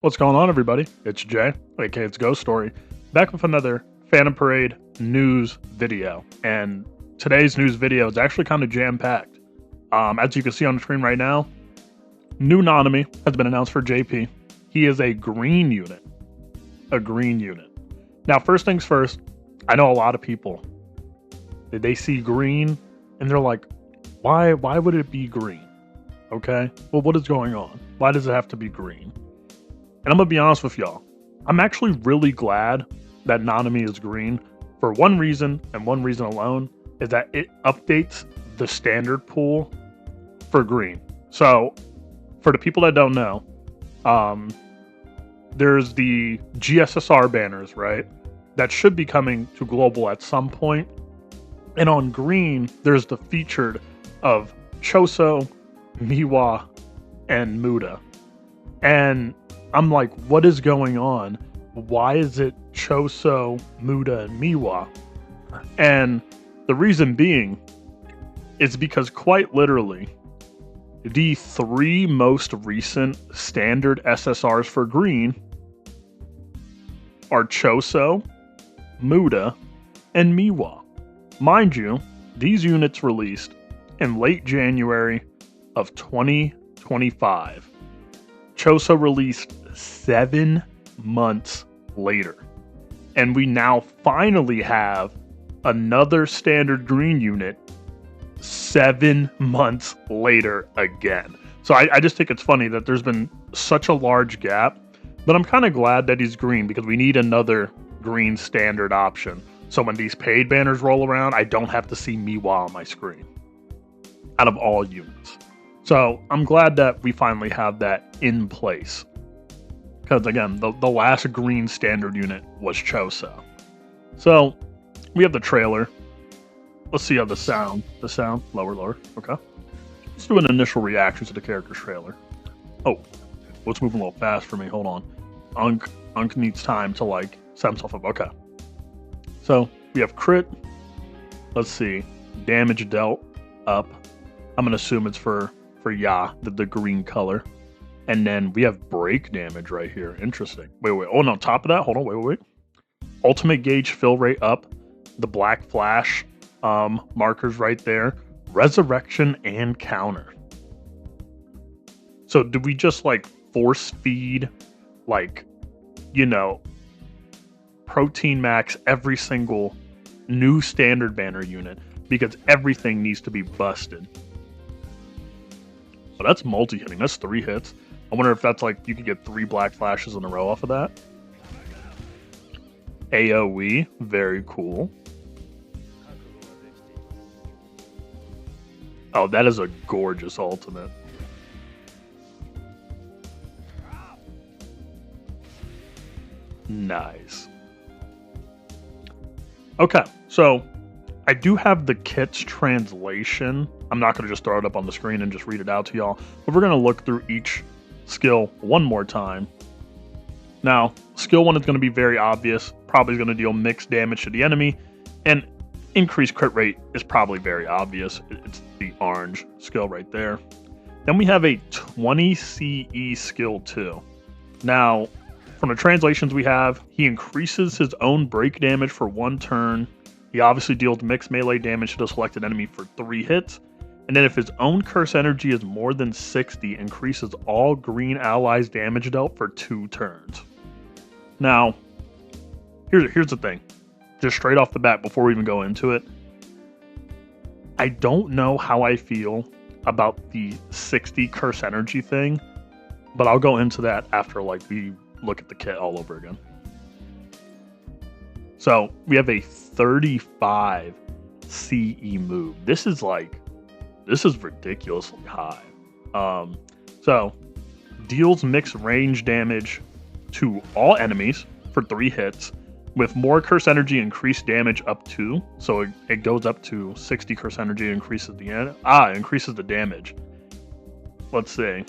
What's going on, everybody? It's Jay, aka it's Ghost Story, back with another Phantom Parade news video. And today's news video is actually kind of jam-packed. As you can see on the screen right now, new NANAMI has been announced for JP. He is a green unit. A green unit. Now, first things first, I know a lot of people, they see green and they're like, why would it be green? Okay, well, what is going on? Why does it have to be green? And I'm gonna be honest with y'all, I'm actually really glad that NANAMI is green for one reason, and one reason alone, is that it updates the standard pool for green. So, for the people that don't know, there's the GSSR banners, right? That should be coming to global at some point. And on green, there's the featured of Choso, Miwa, and Muda. And I'm like, what is going on? Why is it Choso, Muda, and Miwa? And the reason being is because quite literally, the three most recent standard SSRs for green are Choso, Muda, and Miwa. Mind you, these units released in late January of 2025. Choso released 7 months later. And we now finally have another standard green unit 7 months later again. So I just think it's funny that there's been such a large gap, but I'm kind of glad that he's green because we need another green standard option. So when these paid banners roll around, I don't have to see Miwa on my screen out of all units. So I'm glad that we finally have that in place. Because again, the last green standard unit was Choso. So we have the trailer. Let's see how the sound, lower, okay. Let's do an initial reaction to the character's trailer. Oh, let's move a little fast for me, hold on. Unk needs time to like set himself up, okay. So we have crit, let's see, damage dealt up. I'm gonna assume it's for Ya, the green color. And then we have break damage right here. Interesting. Wait. Oh, and on top of that, hold on, wait. Ultimate gauge fill rate up. The black flash markers right there. Resurrection and counter. So do we just like force feed, like, you know, protein max every single new standard banner unit because everything needs to be busted? So that's multi-hitting. That's 3 hits. I wonder if that's like you could get 3 black flashes in a row off of that. AoE, very cool. Oh, that is a gorgeous ultimate. Nice. Okay, so I do have the kit's translation. I'm not going to just throw it up on the screen and just read it out to y'all, but we're going to look through each skill one more time. Now, skill 1 is going to be very obvious, probably going to deal mixed damage to the enemy, and increased crit rate is probably very obvious. It's the orange skill right there. Then we have a 20 CE skill 2. Now, from the translations we have, he increases his own break damage for 1 turn. He obviously deals mixed melee damage to the selected enemy for 3 hits. And then if his own curse energy is more than 60, increases all green allies damage dealt for 2 turns. Now, here's the thing. Just straight off the bat, before we even go into it, I don't know how I feel about the 60 curse energy thing, but I'll go into that after like we look at the kit all over again. So we have a 35 CE move. This is ridiculously high. So deals mixed range damage to all enemies for 3 hits with more curse energy, increased damage up to. So it goes up to 60 curse energy, increases the damage. Let's see.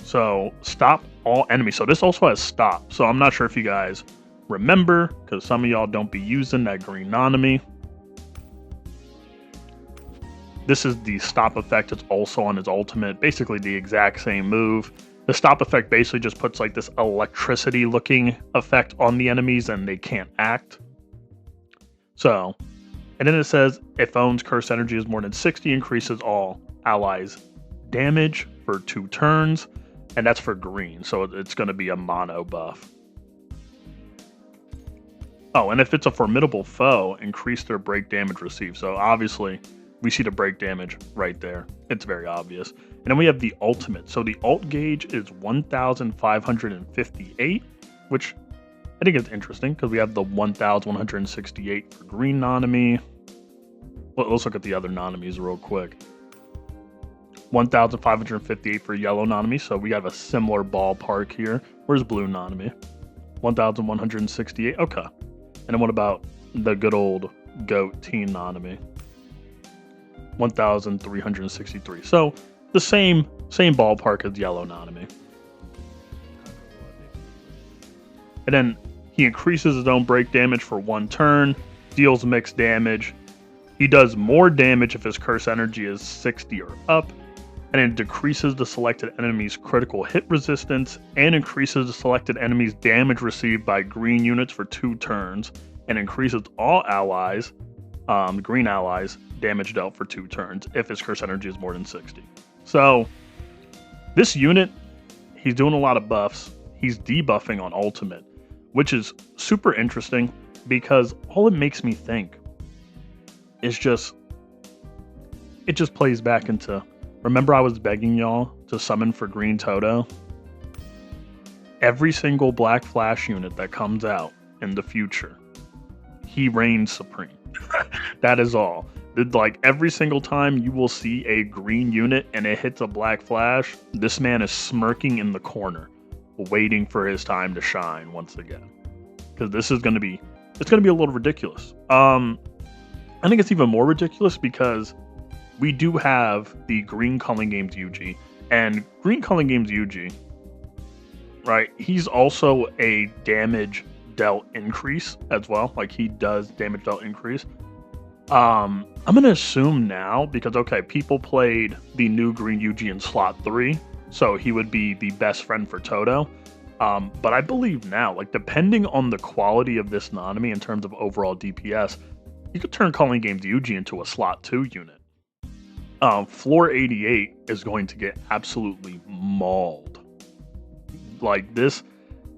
So stop all enemies. So this also has stop. So I'm not sure if you guys remember, because some of y'all don't be using that green NANAMI. This is the stop effect. It's also on his ultimate. Basically the exact same move. The stop effect basically just puts like this electricity looking effect on the enemies and they can't act. So, and then it says if Own's curse energy is more than 60, increases all allies damage for 2 turns, and that's for green, so it's going to be a mono buff. Oh, and if it's a formidable foe, increase their break damage received. So obviously, we see the break damage right there. It's very obvious. And then we have the ultimate. So the ult gauge is 1,558, which I think is interesting because we have the 1,168 for green NANAMI. Let's look at the other NANAMIs real quick. 1,558 for yellow NANAMI, so we have a similar ballpark here. Where's blue NANAMI? 1,168, okay. And then what about the good old GOAT Teen NANAMI? 1,363. So the same ballpark as yellow NANAMI. And then he increases his own break damage for 1 turn, deals mixed damage. He does more damage if his curse energy is 60 or up, and it decreases the selected enemy's critical hit resistance and increases the selected enemy's damage received by green units for 2 turns, and increases all allies, green allies, damage dealt for 2 turns if his curse energy is more than 60. So this unit, he's doing a lot of buffs. He's debuffing on ultimate, which is super interesting because all it makes me think is it just plays back into, remember I was begging y'all to summon for green Toto? Every single Black Flash unit that comes out in the future, he reigns supreme. That is all. Like every single time you will see a green unit and it hits a Black Flash, this man is smirking in the corner, waiting for his time to shine once again. Because this is going to be, it's going to be a little ridiculous. I think it's even more ridiculous because we do have the Green Culling Games UG, and Green Culling Games UG, right? He's also a damage dealt increase as well. Like he does damage dealt increase. I'm gonna assume now because okay, people played the new Green UG in slot 3, so he would be the best friend for Toto. But I believe now, like depending on the quality of this NANAMI in terms of overall DPS, you could turn Culling Games UG into a slot 2 unit. Floor 88 is going to get absolutely mauled. Like this,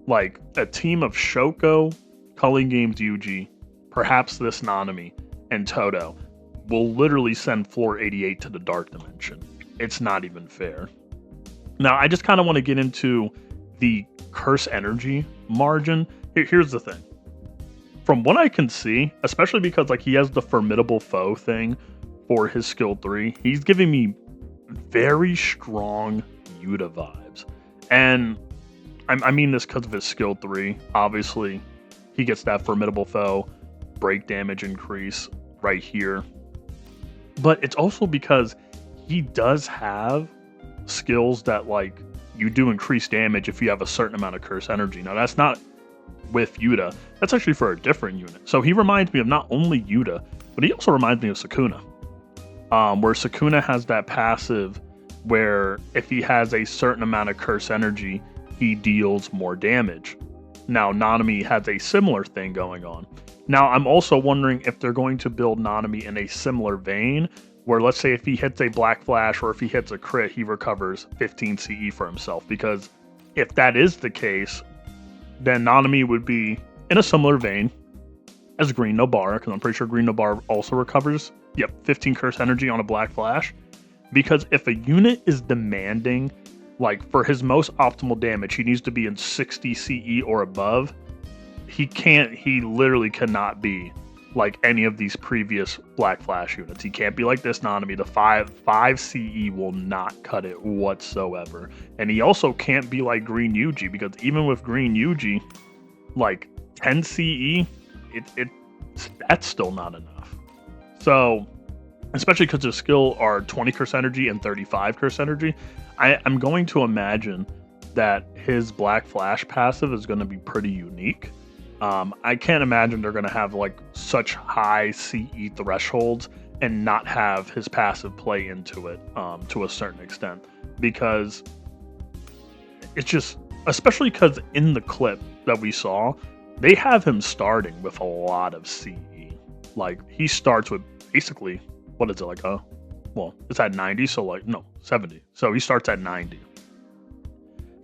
like a team of Shoko, Culling Games UG, perhaps this NANAMI, and Toto will literally send Floor 88 to the Dark Dimension. It's not even fair. Now, I just kind of want to get into the curse energy margin. Here's the thing. From what I can see, especially because like he has the formidable foe thing for his skill 3, he's giving me very strong Yuta vibes. And I mean this because of his skill 3. Obviously, he gets that formidable foe break damage increase right here. But it's also because he does have skills that like you do increase damage if you have a certain amount of curse energy. Now that's not with Yuta. That's actually for a different unit. So he reminds me of not only Yuta, but he also reminds me of Sukuna. Where Sukuna has that passive where if he has a certain amount of curse energy, he deals more damage. Now, NANAMI has a similar thing going on. Now, I'm also wondering if they're going to build NANAMI in a similar vein, where let's say if he hits a Black Flash or if he hits a crit, he recovers 15 CE for himself. Because if that is the case, then NANAMI would be in a similar vein as Green Nobara, because I'm pretty sure Green Nobara also recovers, 15 curse energy on a Black Flash. Because if a unit is demanding, like for his most optimal damage, he needs to be in 60 CE or above, he literally cannot be like any of these previous Black Flash units. He can't be like this NANAMI. The 5 CE will not cut it whatsoever. And he also can't be like Green Yuji, because even with Green Yuji, like 10 CE, that's still not enough. So, especially because his skill are 20 curse energy and 35 curse energy, I'm going to imagine that his Black Flash passive is going to be pretty unique. I can't imagine they're going to have like such high CE thresholds and not have his passive play into it to a certain extent, because it's just, especially because in the clip that we saw, they have him starting with a lot of CE. Like, he starts with basically, what is it, like well, it's at 90, so like, no, 70. So he starts at 90.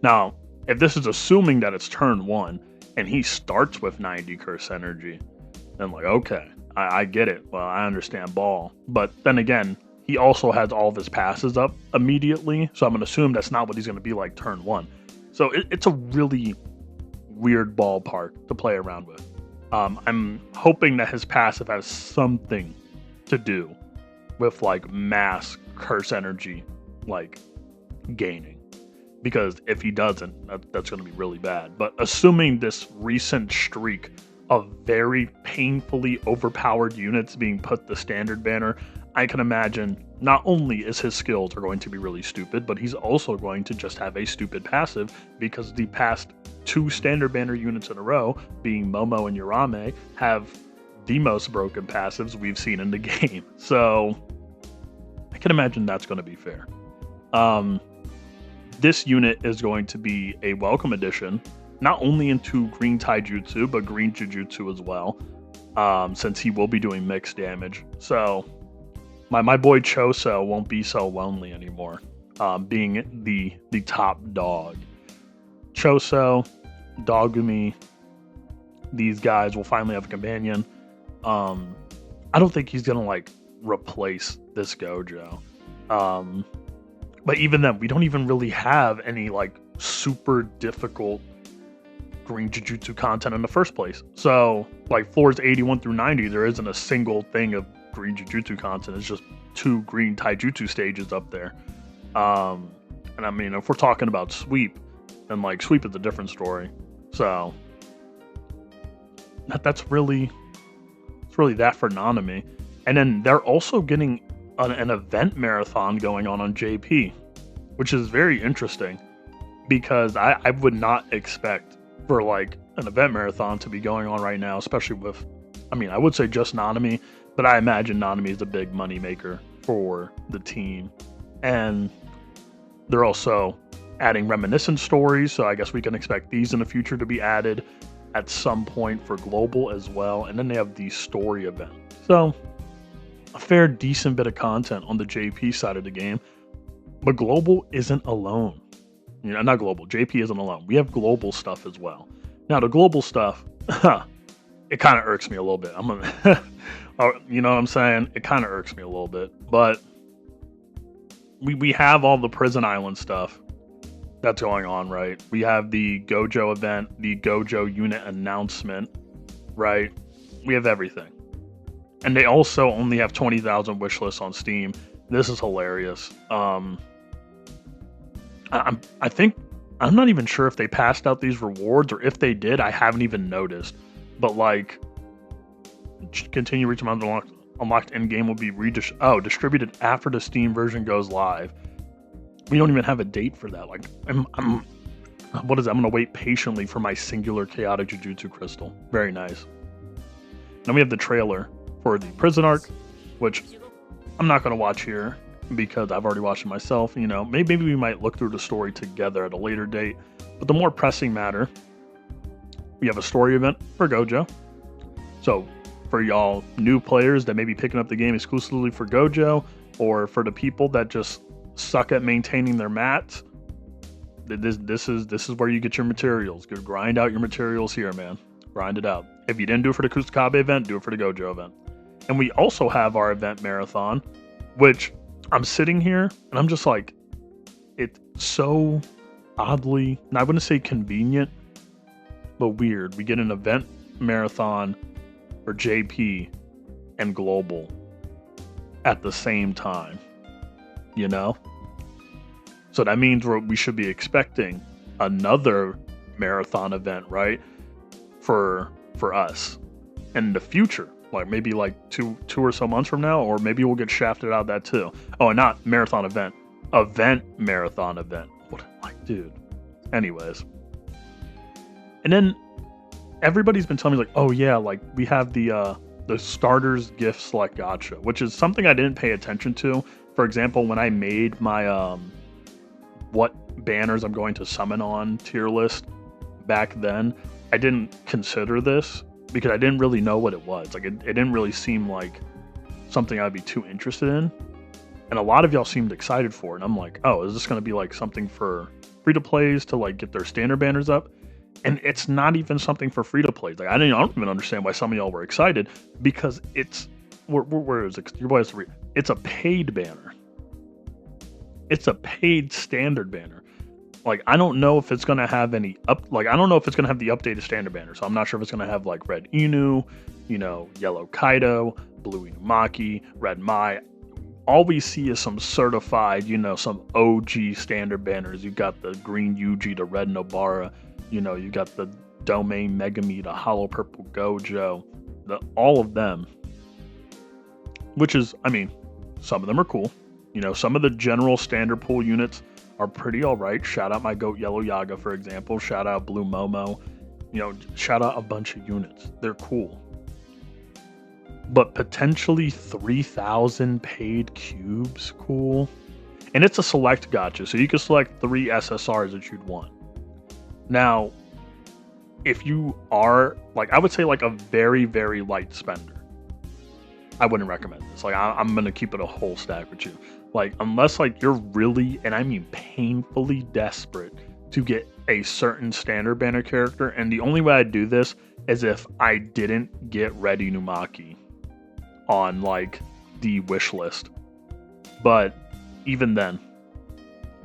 Now, if this is assuming that it's turn 1 and he starts with 90 curse energy, then like, okay, I get it. Well, I understand ball. But then again, he also has all of his passes up immediately, so I'm going to assume that's not what he's going to be like turn 1. So it's a really weird ballpark to play around with. I'm hoping that his passive has something to do with like mass curse energy, like gaining. Because if he doesn't, that's going to be really bad. But assuming this recent streak of very painfully overpowered units being put the standard banner, I can imagine not only is his skills are going to be really stupid, but he's also going to just have a stupid passive, because the past 2 standard banner units in a row, being Momo and Urame, have the most broken passives we've seen in the game. So I can imagine that's going to be fair. This unit is going to be a welcome addition, not only into green taijutsu, but green jujutsu as well, since he will be doing mixed damage. So my boy Choso won't be so lonely anymore, being the top dog. Choso, Dogumi, these guys will finally have a companion. I don't think he's gonna like replace this Gojo. But even then, we don't even really have any like super difficult green jujutsu content in the first place. So like floors 81 through 90, there isn't a single thing of green jujutsu content. It's just 2 green taijutsu stages up there. And I mean, if we're talking about sweep, then like sweep is a different story. So that's really that for NANAMI. And then they're also getting an event marathon going on JP, which is very interesting, because I would not expect for like an event marathon to be going on right now, especially with, I mean, I would say just NANAMI, but I imagine NANAMI is a big money maker for the team. And they're also adding reminiscent stories, so I guess we can expect these in the future to be added at some point for global as well. And then they have the story event. So a fair decent bit of content on the JP side of the game, but global isn't alone. You know, not global, JP isn't alone. We have global stuff as well. Now the global stuff, it kind of irks me a little bit. I'm gonna, you know what I'm saying? It kind of irks me a little bit, but we have all the Prison Island stuff that's going on, right? We have the Gojo event, the Gojo unit announcement, right? We have everything. And they also only have 20,000 wish lists on Steam. This is hilarious. I think, I'm not even sure if they passed out these rewards, or if they did, I haven't even noticed. But like, continue reaching unlocked in game will be distributed after the Steam version goes live. We don't even have a date for that. Like, what is that? I'm gonna wait patiently for my singular chaotic Jujutsu crystal. Very nice. Then we have the trailer for the prison arc, which I'm not gonna watch here because I've already watched it myself. You know, maybe we might look through the story together at a later date. But the more pressing matter, we have a story event for Gojo. So for y'all new players that may be picking up the game exclusively for Gojo, or for the people that just suck at maintaining their mats, this is where you get your materials. Go grind out your materials here, man. Grind it out. If you didn't do it for the Kusakabe event, do it for the Gojo event. And we also have our event marathon, which I'm sitting here and I'm just like, it's so oddly, and I wouldn't say convenient, but weird. We get an event marathon for JP and global at the same time, you know? So that means we should be expecting another marathon event, right? For us in the future, like maybe like two or so months from now, or maybe we'll get shafted out of that too. Oh, and not marathon event marathon event. What, like, dude. Anyways, and then everybody's been telling me like, oh yeah, like we have the starters gift select gacha, which is something I didn't pay attention to. For example, when I made my what banners I'm going to summon on tier list back then, I didn't consider this because I didn't really know what it was. Like, it didn't really seem like something I'd be too interested in. And a lot of y'all seemed excited for it. And I'm like, oh, is this going to be like something for free-to-plays to like get their standard banners up? And it's not even something for free-to-plays. Like, I don't even understand why some of y'all were excited, because it's, where is it? Your boy has to read. It's a paid banner. It's a paid standard banner. Like, I don't know if it's going to have any I don't know if it's going to have the updated standard banner. So I'm not sure if it's going to have like red Inu, you know, yellow Kaido, blue Inumaki, red Mai. All we see is some certified, you know, some OG standard banners. You got the green Yuji, the red Nobara, you know, you got the Domain Megami, the Hollow Purple Gojo, all of them. Which is, I mean, some of them are cool. You know, some of the general standard pool units are pretty alright. Shout out my goat Yellow Yaga, for example. Shout out Blue Momo. You know, shout out a bunch of units. They're cool. But potentially 3,000 paid cubes, cool. And it's a select gacha, so you can select 3 SSRs that you'd want. Now, if you are, like, I would say like a very, very light spender, I wouldn't recommend this. Like, I'm going to keep it a whole stack with you. Like, unless like you're really, and I mean painfully desperate to get a certain standard banner character, and the only way I'd do this is if I didn't get Red Inumaki on like the wish list. But even then,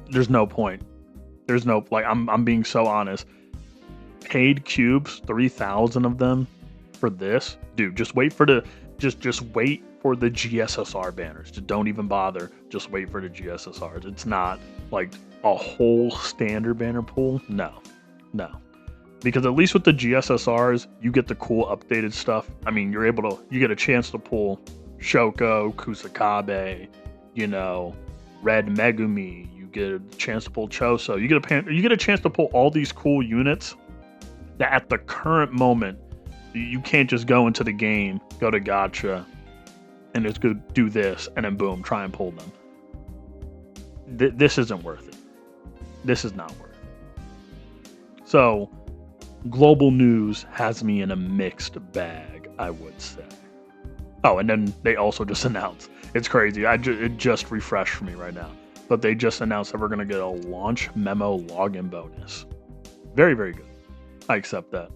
there's no point. There's no, like, I'm being so honest. Paid cubes, 3,000 of them for this, dude. Just wait for the just wait for the GSSR banners. Just don't even bother. Just wait for the GSSRs. It's not like a whole standard banner pool. No. Because at least with the GSSRs, you get the cool updated stuff. I mean, you get a chance to pull Shoko, Kusakabe, you know, Red Megumi. You get a chance to pull Choso. You get a chance to pull all these cool units that at the current moment, you can't just go into the game, go to gacha, and just go do this, and then boom, try and pull them. This isn't worth it. This is not worth it. So, global news has me in a mixed bag, I would say. Oh, and then they also just announced, it's crazy, it just refreshed for me right now, but they just announced that we're going to get a launch memo login bonus. Very, very good. I accept that.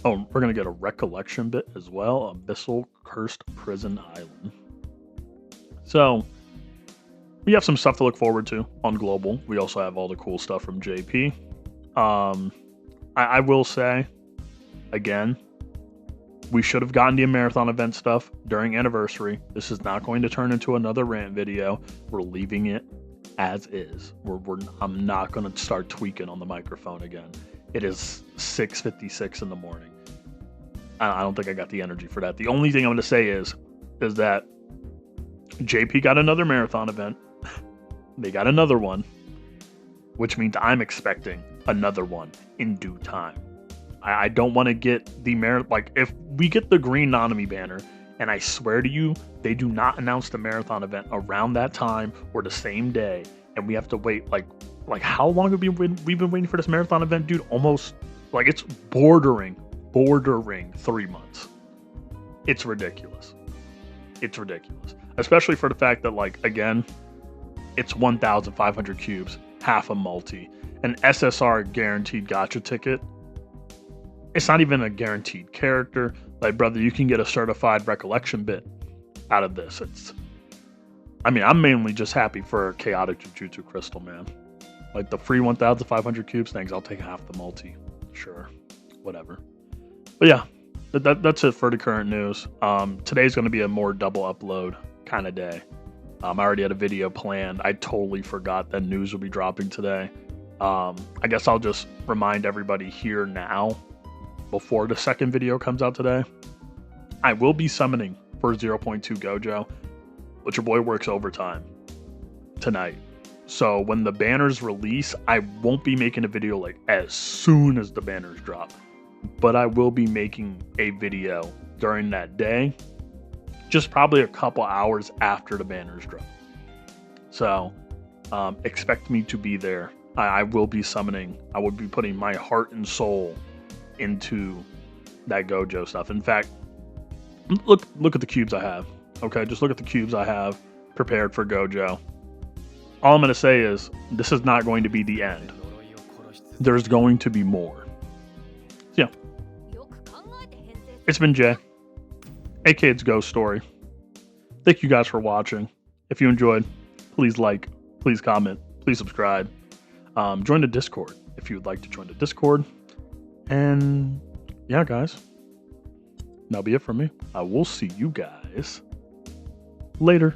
Oh, we're going to get a recollection bit as well. Abyssal Cursed Prison Island. So, we have some stuff to look forward to on Global. We also have all the cool stuff from JP. I will say, again, we should have gotten the marathon event stuff during anniversary. This is not going to turn into another rant video. We're leaving it as is. I'm not going to start tweaking on the microphone again. It is 6:56 in the morning. I don't think I got the energy for that. The only thing I'm going to say is that JP got another marathon event. They got another one, which means I'm expecting another one in due time. I don't want to get the like, if we get the green NANAMI banner, and I swear to you, they do not announce the marathon event around that time or the same day, and we have to wait like how long have we've been waiting for this marathon event, dude? Almost, like, it's bordering 3 months. It's ridiculous. It's ridiculous, especially for the fact that, like, again, it's 1,500 cubes, half a multi, an SSR guaranteed gacha ticket. It's not even a guaranteed character. Like, brother, you can get a certified recollection bit out of this. I'm mainly just happy for Chaotic Jujutsu Crystal, man. Like, the free 1,500 cubes, thanks, I'll take half the multi. Sure, whatever. But yeah, that's it for the current news. Today's going to be a more double upload kind of day. I already had a video planned. I totally forgot that news will be dropping today. I guess I'll just remind everybody here now, before the second video comes out today, I will be summoning for 0.2 Gojo, but your boy works overtime tonight. So when the banners release, I won't be making a video like as soon as the banners drop, but I will be making a video during that day, just probably a couple hours after the banners drop. So expect me to be there I will be summoning. I would be putting my heart and soul into that Gojo stuff. In fact, look at the cubes I have. Okay, just look at the cubes I have prepared for Gojo. All I'm going to say is this is not going to be the end. There's going to be more. So yeah. It's been Jay, aka It's Ghost Story. Thank you guys for watching. If you enjoyed, please like, please comment, please subscribe. Join the Discord if you would like to join the Discord. And yeah, guys, that'll be it from me. I will see you guys later.